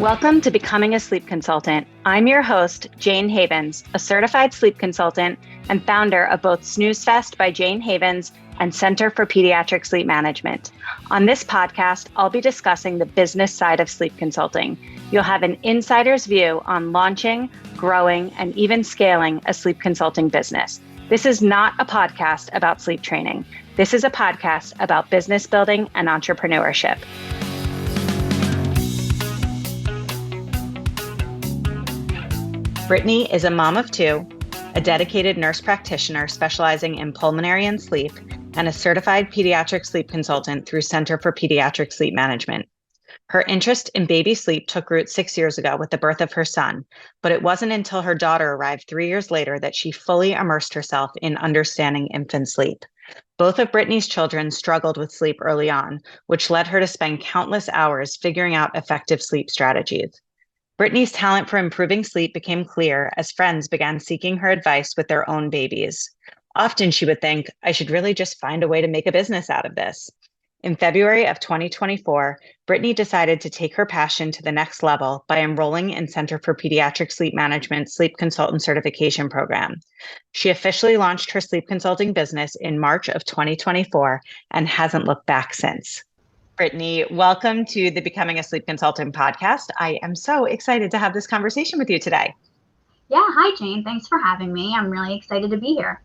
Welcome to Becoming a Sleep Consultant. I'm your host, Jayne Havens, a certified sleep consultant and founder of both Snooze Fest by Jayne Havens and Center for Pediatric Sleep Management. On this podcast, I'll be discussing the business side of sleep consulting. You'll have an insider's view on launching, growing, and even scaling a sleep consulting business. This is not a podcast about sleep training. This is a podcast about business building and entrepreneurship. Brittany is a mom of two, a dedicated nurse practitioner specializing in pulmonary and sleep, and a certified pediatric sleep consultant through Center for Pediatric Sleep Management. Her interest in baby sleep took root 6 years ago with the birth of her son, but it wasn't until her daughter arrived 3 years later that she fully immersed herself in understanding infant sleep. Both of Brittany's children struggled with sleep early on, which led her to spend countless hours figuring out effective sleep strategies. Brittany's talent for improving sleep became clear as friends began seeking her advice with their own babies. Often she would think, I should really just find a way to make a business out of this. In February of 2024, Brittany decided to take her passion to the next level by enrolling in Center for Pediatric Sleep Management Sleep Consultant Certification Program. She officially launched her sleep consulting business in March of 2024 and hasn't looked back since. Brittany, welcome to the Becoming a Sleep Consultant podcast. I am so excited to have this conversation with you today. Yeah, hi, Jayne. Thanks for having me. I'm really excited to be here.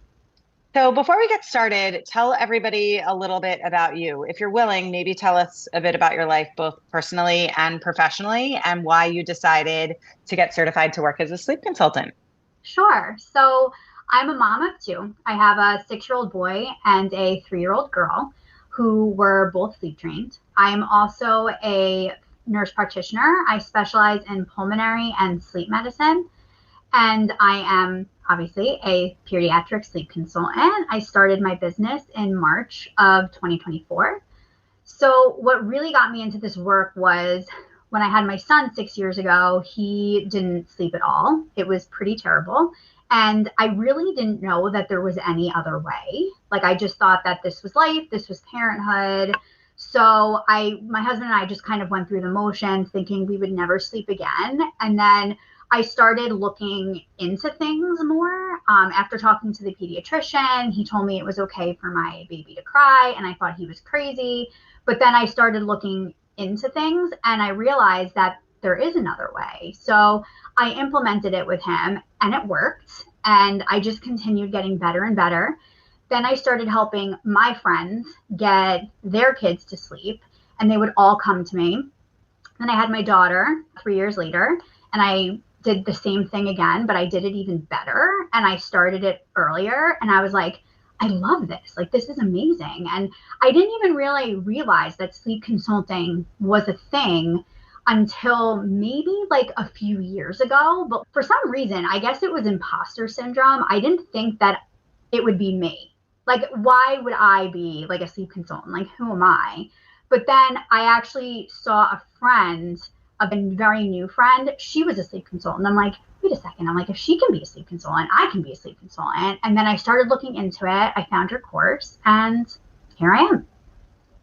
So before we get started, tell everybody a little bit about you. If you're willing, maybe tell us a bit about your life, both personally and professionally, and why you decided to get certified to work as a sleep consultant. Sure. So I'm a mom of two. I have a 6-year-old boy and a 3-year-old girl who were both sleep trained. I'm also a nurse practitioner. I specialize in pulmonary and sleep medicine. And I am obviously a pediatric sleep consultant. I started my business in March of 2024. So what really got me into this work was when I had my son 6 years ago, he didn't sleep at all. It was pretty terrible. And I really didn't know that there was any other way. Like, I just thought that this was life, this was parenthood. So my husband and I just kind of went through the motions thinking we would never sleep again. And then I started looking into things more. After talking to the pediatrician, he told me it was okay for my baby to cry, and I thought he was crazy. But then I started looking into things, and I realized that there is another way. So I implemented it with him, and it worked. And I just continued getting better and better. Then I started helping my friends get their kids to sleep, and they would all come to me. Then I had my daughter 3 years later, and I did the same thing again, but I did it even better. And I started it earlier, and I was like, I love this. Like, this is amazing. And I didn't even really realize that sleep consulting was a thing until maybe like a few years ago. But for some reason, I guess it was imposter syndrome. I didn't think that it would be me. Like, why would I be like a sleep consultant? Like, who am I? But then I actually saw a friend, a very new friend. She was a sleep consultant. I'm like, wait a second. I'm like, if she can be a sleep consultant, I can be a sleep consultant. And then I started looking into it. I found your course, and here I am.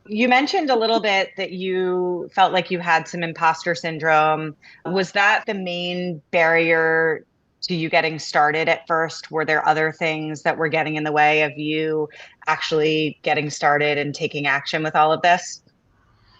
You mentioned a little bit that you felt like you had some imposter syndrome. Was that the main barrier to you getting started at first? Were there other things that were getting in the way of you actually getting started and taking action with all of this?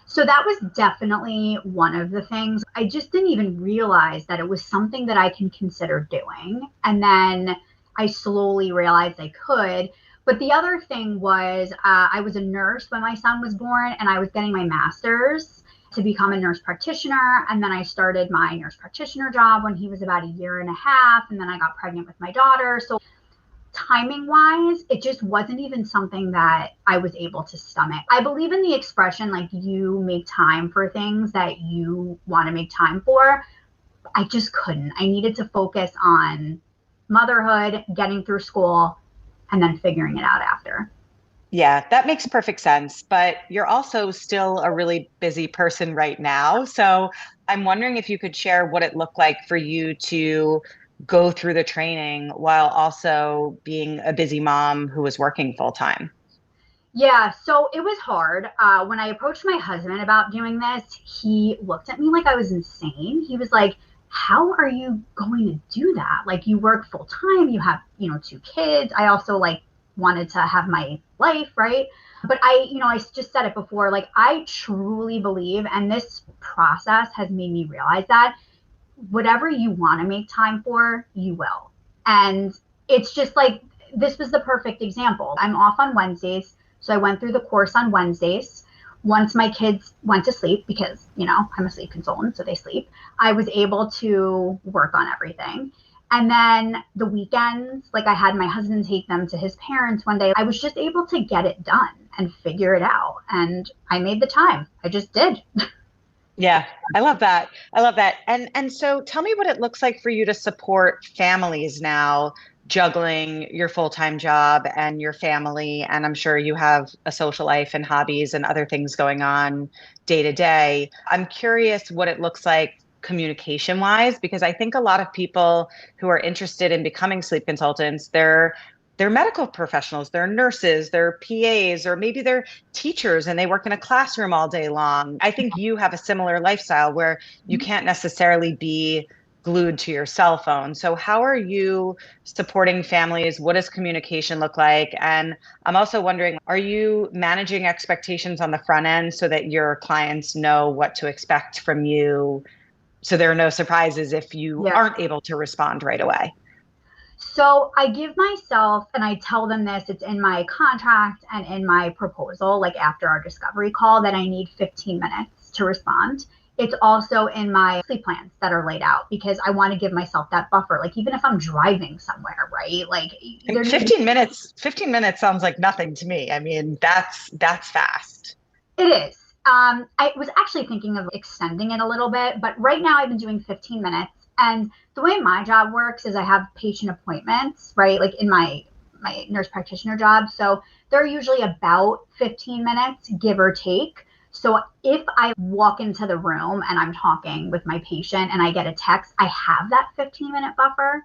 So that was definitely one of the things. I just didn't even realize that it was something that I can consider doing. And then I slowly realized I could. But the other thing was I was a nurse when my son was born, and I was getting my master's to become a nurse practitioner. And then I started my nurse practitioner job when he was about 1.5 years. And then I got pregnant with my daughter. So timing wise, it just wasn't even something that I was able to stomach. I believe in the expression, like, you make time for things that you want to make time for. I just couldn't. I needed to focus on motherhood, getting through school, and then figuring it out after. Yeah, that makes perfect sense. But you're also still a really busy person right now. So I'm wondering if you could share what it looked like for you to go through the training while also being a busy mom who was working full time. Yeah, so it was hard. When I approached my husband about doing this, he looked at me like I was insane. He was like, "How are you going to do that? Like, you work full time, you have, two kids. I also like wanted to have my life, right? But I just said it before, like, I truly believe, and this process has made me realize that whatever you want to make time for, you will. And it's just like, this was the perfect example. I'm off on Wednesdays. So I went through the course on Wednesdays. Once my kids went to sleep, because, I'm a sleep consultant, so they sleep, I was able to work on everything. And then the weekends, like I had my husband take them to his parents one day. I was just able to get it done and figure it out. And I made the time. I just did. Yeah, I love that. I love that. And so tell me what it looks like for you to support families now, juggling your full-time job and your family. And I'm sure you have a social life and hobbies and other things going on day to day. I'm curious what it looks like communication wise, because I think a lot of people who are interested in becoming sleep consultants, they're medical professionals, they're nurses, they're PAs, or maybe they're teachers and they work in a classroom all day long. I think you have a similar lifestyle where you can't necessarily be glued to your cell phone. So, how are you supporting families? What does communication look like? And I'm also wondering, are you managing expectations on the front end so that your clients know what to expect from you? So there are no surprises if you Yeah. aren't able to respond right away. So I give myself, and I tell them this, it's in my contract and in my proposal, like after our discovery call, that I need 15 minutes to respond. It's also in my sleep plans that are laid out because I want to give myself that buffer. Like, even if I'm driving somewhere, right? Like, there needs 15 minutes sounds like nothing to me. I mean, that's fast. It is. I was actually thinking of extending it a little bit, but right now I've been doing 15 minutes. And the way my job works is I have patient appointments, right? Like in my nurse practitioner job. So they're usually about 15 minutes, give or take. So if I walk into the room and I'm talking with my patient and I get a text, I have that 15-minute buffer.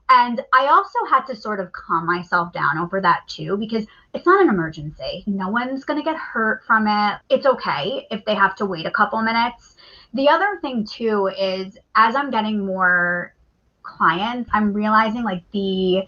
And I also had to sort of calm myself down over that too, because it's not an emergency. No one's going to get hurt from it. It's okay if they have to wait a couple minutes. The other thing too is, as I'm getting more clients, I'm realizing like the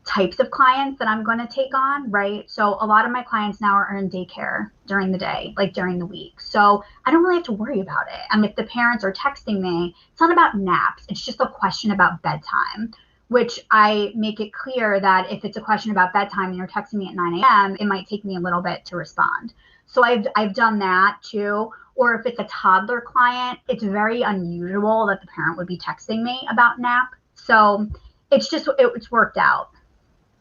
types of clients that I'm going to take on, right? So a lot of my clients now are in daycare during the day, like during the week. So I don't really have to worry about it. And if the parents are texting me, it's not about naps. It's just a question about bedtime, which I make it clear that if it's a question about bedtime and you're texting me at 9 a.m., it might take me a little bit to respond. So I've done that too. Or if it's a toddler client, it's very unusual that the parent would be texting me about nap. So it's worked out.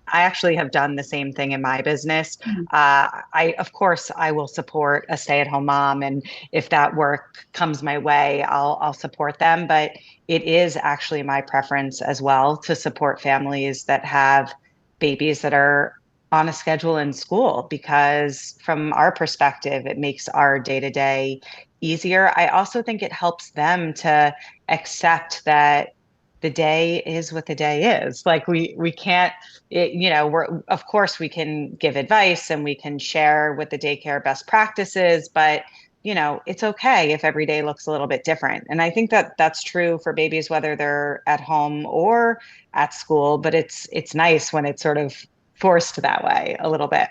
I actually have done the same thing in my business. Of course, I will support a stay-at-home mom, and if that work comes my way, I'll support them. But it is actually my preference as well to support families that have babies that are on a schedule in school, because from our perspective, it makes our day-to-day easier. I also think it helps them to accept that the day is what the day is. Like we can't we're of course we can give advice and we can share with the daycare best practices, but it's okay if every day looks a little bit different. And I think that that's true for babies whether they're at home or at school, but it's nice when it's sort of forced that way a little bit.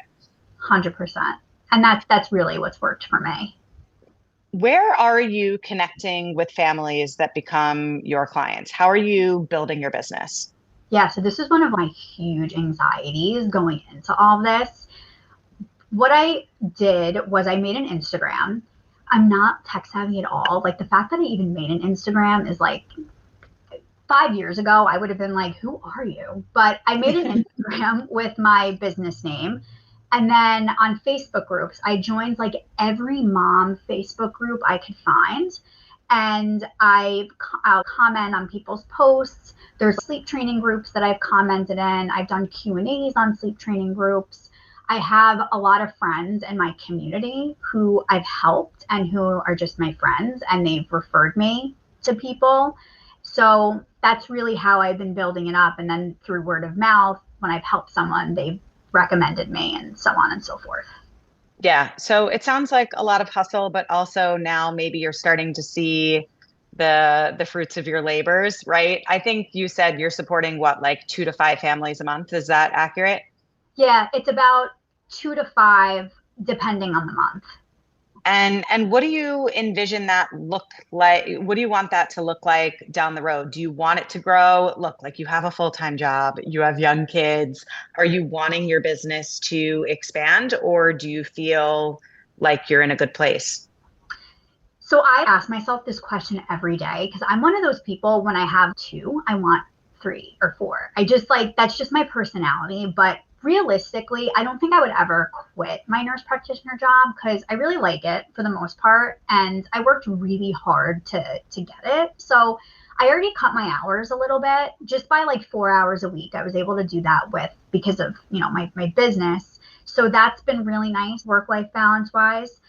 100%. And that's really what's worked for me. Where are you connecting with families that become your clients? How are you building your business? Yeah, so this is one of my huge anxieties going into all this. What I did was I made an Instagram. I'm not tech savvy at all. Like, the fact that I even made an Instagram is like, 5 years ago, I would have been like, who are you? But I made an Instagram with my business name. And then on Facebook groups, I joined like every mom Facebook group I could find. And I'll comment on people's posts. There's sleep training groups that I've commented in. I've done Q&As on sleep training groups. I have a lot of friends in my community who I've helped and who are just my friends, and they've referred me to people. So that's really how I've been building it up. And then through word of mouth, when I've helped someone, they've recommended me and so on and so forth. Yeah. So it sounds like a lot of hustle, but also now maybe you're starting to see the fruits of your labors, right? I think you said you're supporting what, like 2 to 5 families a month. Is that accurate? Yeah, it's about 2 to 5 depending on the month. And what do you envision that look like? What do you want that to look like down the road? Do you want it to grow? Look, like you have a full-time job, you have young kids. Are you wanting your business to expand, or do you feel like you're in a good place? So I ask myself this question every day because I'm one of those people when I have two, I want 3 or 4. I just like, that's just my personality. But realistically, I don't think I would ever quit my nurse practitioner job because I really like it for the most part. And I worked really hard to get it. So I already cut my hours a little bit just by like 4 hours a week. I was able to do that with because of, my business. So that's been really nice work-life balance wise.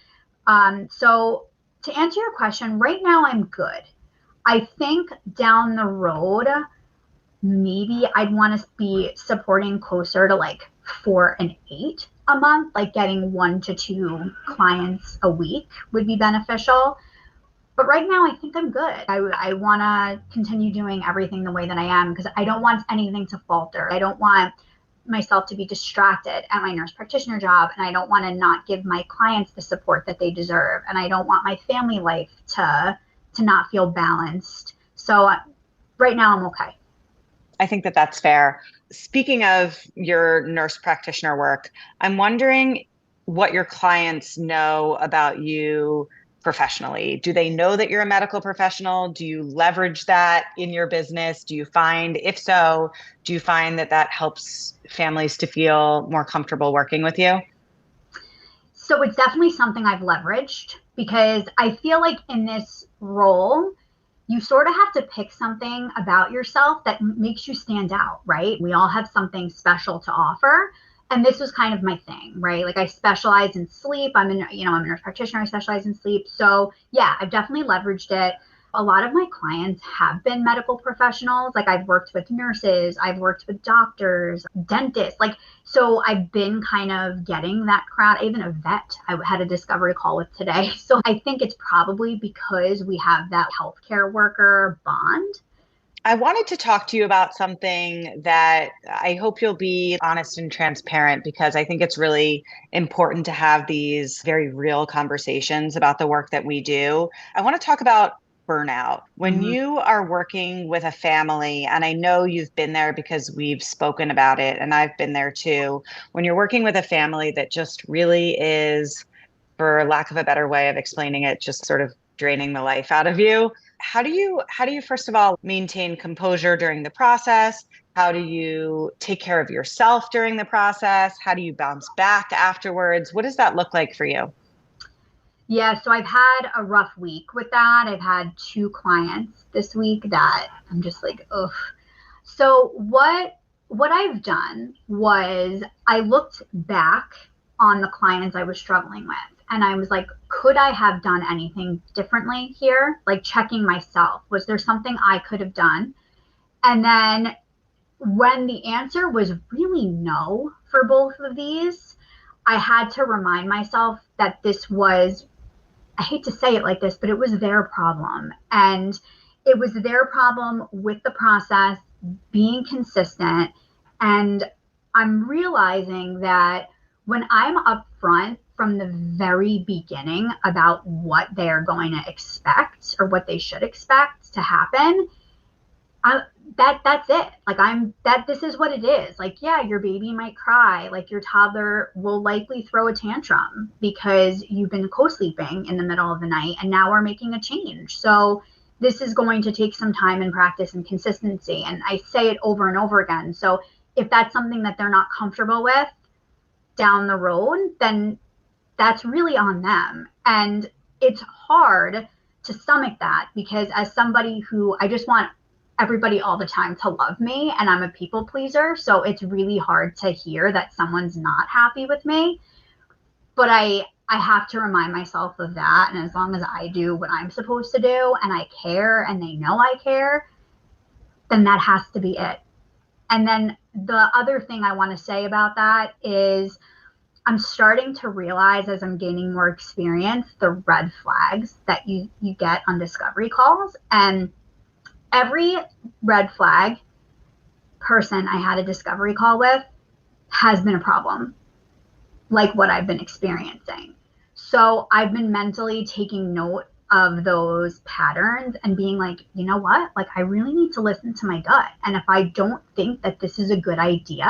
So to answer your question, right now I'm good. I think down the road, maybe I'd want to be supporting closer to like 4 and 8 a month, like getting 1 to 2 clients a week would be beneficial. But right now, I think I'm good. I want to continue doing everything the way that I am because I don't want anything to falter. I don't want myself to be distracted at my nurse practitioner job, and I don't want to not give my clients the support that they deserve, and I don't want my family life to not feel balanced. So right now I'm okay. I think that that's fair. Speaking of your nurse practitioner work, I'm wondering what your clients know about you professionally. Do they know that you're a medical professional? Do you leverage that in your business? Do you find, if so, do you find that that helps families to feel more comfortable working with you? So it's definitely something I've leveraged because I feel like in this role, you sort of have to pick something about yourself that makes you stand out, right? We all have something special to offer. And this was kind of my thing, right? Like I specialize in sleep. I'm a nurse practitioner. I specialize in sleep. So yeah, I've definitely leveraged it. A lot of my clients have been medical professionals. Like I've worked with nurses, I've worked with doctors, dentists. Like, so I've been kind of getting that crowd, even a vet I had a discovery call with today. So I think it's probably because we have that healthcare worker bond. I wanted to talk to you about something that I hope you'll be honest and transparent because I think it's really important to have these very real conversations about the work that we do. I want to talk about burnout. When Mhm. you are working with a family, and I know you've been there because we've spoken about it, and I've been there too, when you're working with a family that just really is, for lack of a better way of explaining it, just sort of draining the life out of you. How do you first of all maintain composure during the process? How do you take care of yourself during the process? How do you bounce back afterwards? What does that look like for you? Yeah, so I've had a rough week with that. I've had 2 clients this week that I'm just like, ugh. So what I've done was I looked back on the clients I was struggling with and I was like, could I have done anything differently here? Like checking myself. Was there something I could have done? And then when the answer was really no for both of these, I had to remind myself that this was, I hate to say it like this, but it was their problem. And it was their problem with the process being consistent. And I'm realizing that when I'm upfront from the very beginning about what they're going to expect or what they should expect to happen, I, that's it. Like this is what it is. Like, yeah, your baby might cry. Like your toddler will likely throw a tantrum because you've been co-sleeping in the middle of the night and now we're making a change. So this is going to take some time and practice and consistency. And I say it over and over again. So if that's something that they're not comfortable with down the road, then that's really on them. And it's hard to stomach that because as somebody who I just want everybody all the time to love me and I'm a people pleaser, so it's really hard to hear that someone's not happy with me. But I have to remind myself of that, and as long as I do what I'm supposed to do and I care and they know I care, then that has to be it. And then the other thing I want to say about that is I'm starting to realize as I'm gaining more experience, the red flags that you get on discovery calls. And every red flag person I had a discovery call with has been a problem, like what I've been experiencing. So I've been mentally taking note of those patterns and being like, you know what? Like, I really need to listen to my gut. And if I don't think that this is a good idea,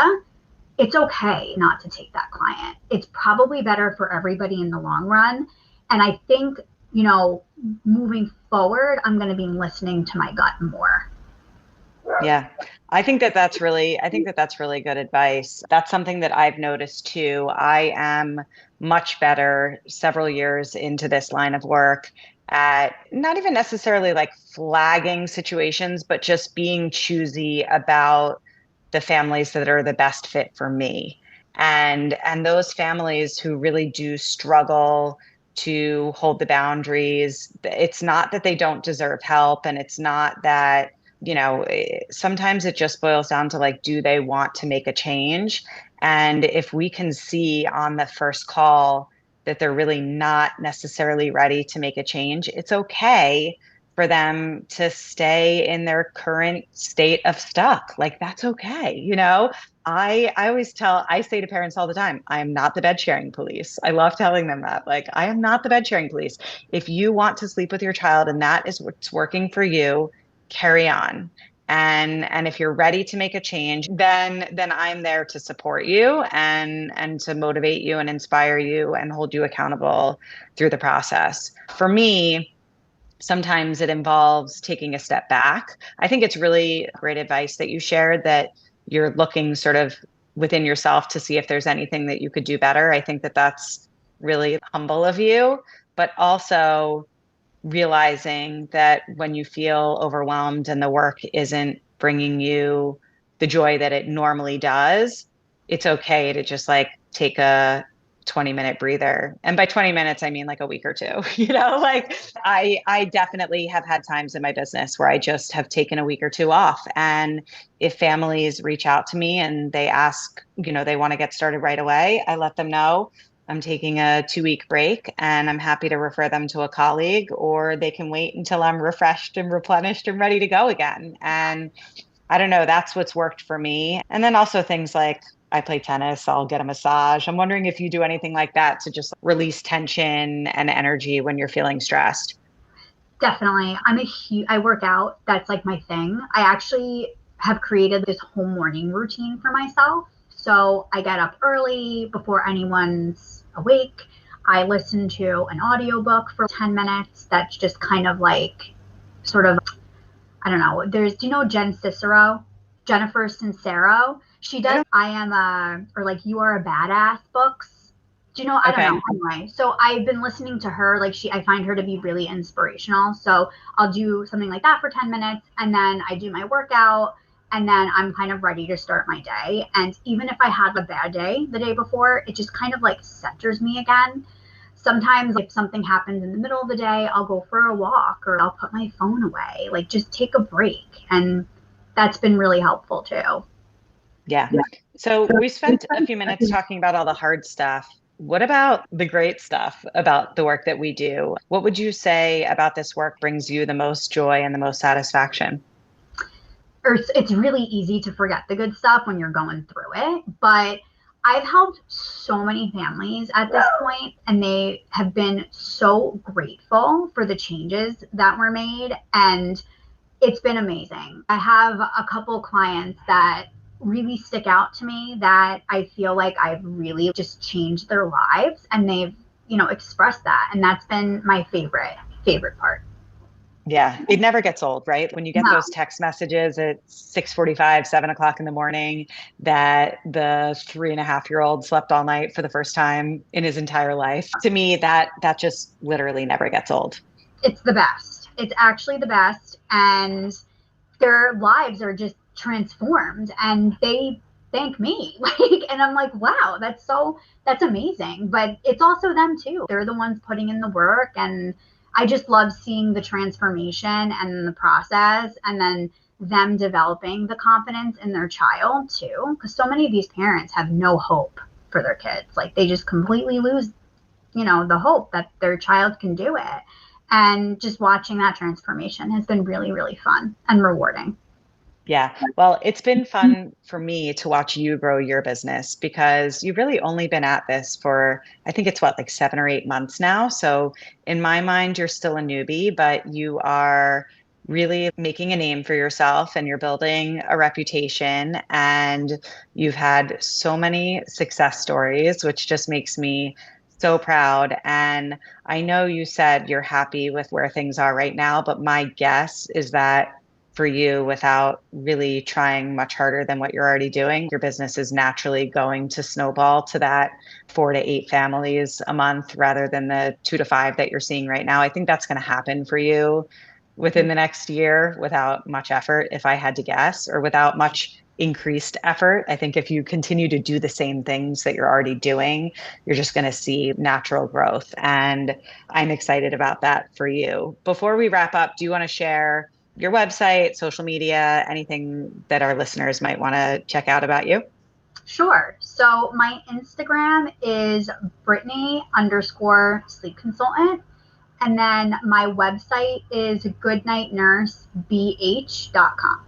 it's okay not to take that client. It's probably better for everybody in the long run. And I think, moving forward, I'm going to be listening to my gut more. Yeah. I think that that's really good advice. That's something that I've noticed too. I am much better several years into this line of work at not even necessarily like flagging situations, but just being choosy about the families that are the best fit for me. And those families who really do struggle to hold the boundaries, it's not that they don't deserve help, and it's not that sometimes it just boils down to like, do they want to make a change? And if we can see on the first call that they're really not necessarily ready to make a change, it's okay for them to stay in their current state of stuck. Like, that's okay. I say to parents all the time, I am not the bed sharing police. I love telling them that. Like, I am not the bed sharing police. If you want to sleep with your child and that is what's working for you, carry on. And if you're ready to make a change, then I'm there to support you and to motivate you and inspire you and hold you accountable through the process. For me, sometimes it involves taking a step back. I think it's really great advice that you shared, that you're looking sort of within yourself to see if there's anything that you could do better. I think that that's really humble of you, but also realizing that when you feel overwhelmed and the work isn't bringing you the joy that it normally does, it's okay to just like take a 20-minute breather. And by 20 minutes, I mean like a week or two. Like I definitely have had times in my business where I just have taken a week or two off. And if families reach out to me and they ask, they want to get started right away, I let them know I'm taking a 2-week break and I'm happy to refer them to a colleague, or they can wait until I'm refreshed and replenished and ready to go again. And I don't know, that's what's worked for me. And then also things like I play tennis, I'll get a massage. I'm wondering if you do anything like that to just release tension and energy when you're feeling stressed. Definitely. I work out. That's like my thing. I actually have created this whole morning routine for myself. So I get up early before anyone's awake. I listen to an audiobook for 10 minutes. That's just kind of like sort of, I don't know. Do you know Jen Cicero? Jennifer Sincero? She does or like You Are a Badass books. Do you know? I don't know. Anyway, so I've been listening to her. Like I find her to be really inspirational. So I'll do something like that for 10 minutes, and then I do my workout, and then I'm kind of ready to start my day. And even if I had a bad day the day before, it just kind of like centers me again. Sometimes if something happens in the middle of the day, I'll go for a walk or I'll put my phone away, like just take a break. And that's been really helpful too. Yeah. So we spent a few minutes talking about all the hard stuff. What about the great stuff about the work that we do? What would you say about this work brings you the most joy and the most satisfaction? It's really easy to forget the good stuff when you're going through it, but I've helped so many families at this point, and they have been so grateful for the changes that were made, and it's been amazing. I have a couple clients that really stick out to me that I feel like I've really just changed their lives, and they've, expressed that, and that's been my favorite part. Yeah, it never gets old, right? When you get No. those text messages at 6:45, 7 o'clock in the morning, that the 3.5-year-old slept all night for the first time in his entire life. To me, that just literally never gets old. It's the best. It's actually the best. And their lives are just transformed, and they thank me. And I'm like, wow, that's amazing. But it's also them too. They're the ones putting in the work, and I just love seeing the transformation and the process, and then them developing the confidence in their child too, because so many of these parents have no hope for their kids. Like they just completely lose, the hope that their child can do it. And just watching that transformation has been really, really fun and rewarding. Yeah. Well, it's been fun for me to watch you grow your business because you've really only been at this for, I think it's like 7 or 8 months now. So in my mind, you're still a newbie, but you are really making a name for yourself and you're building a reputation and you've had so many success stories, which just makes me so proud. And I know you said you're happy with where things are right now, but my guess is that for you, without really trying much harder than what you're already doing, your business is naturally going to snowball to that 4 to 8 families a month rather than the 2 to 5 that you're seeing right now. I think that's going to happen for you within the next year without much effort, if I had to guess, or without much increased effort. I think if you continue to do the same things that you're already doing, you're just going to see natural growth. And I'm excited about that for you. Before we wrap up, do you want to share your website, social media, anything that our listeners might want to check out about you? Sure. So my Instagram is Brittany_sleep consultant. And then my website is goodnightnursebh.com.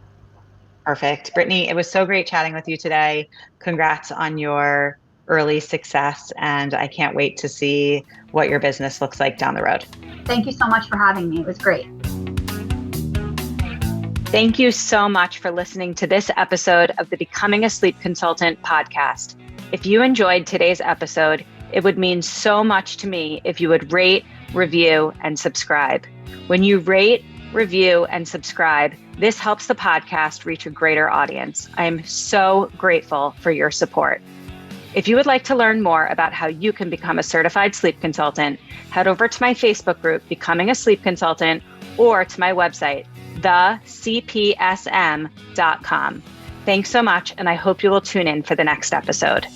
Perfect. Brittany, it was so great chatting with you today. Congrats on your early success. And I can't wait to see what your business looks like down the road. Thank you so much for having me. It was great. Thank you so much for listening to this episode of the Becoming a Sleep Consultant podcast. If you enjoyed today's episode, it would mean so much to me if you would rate, review, and subscribe. When you rate, review, and subscribe, this helps the podcast reach a greater audience. I am so grateful for your support. If you would like to learn more about how you can become a certified sleep consultant, head over to my Facebook group, Becoming a Sleep Consultant, or to my website, thecpsm.com. Thanks so much, and I hope you will tune in for the next episode.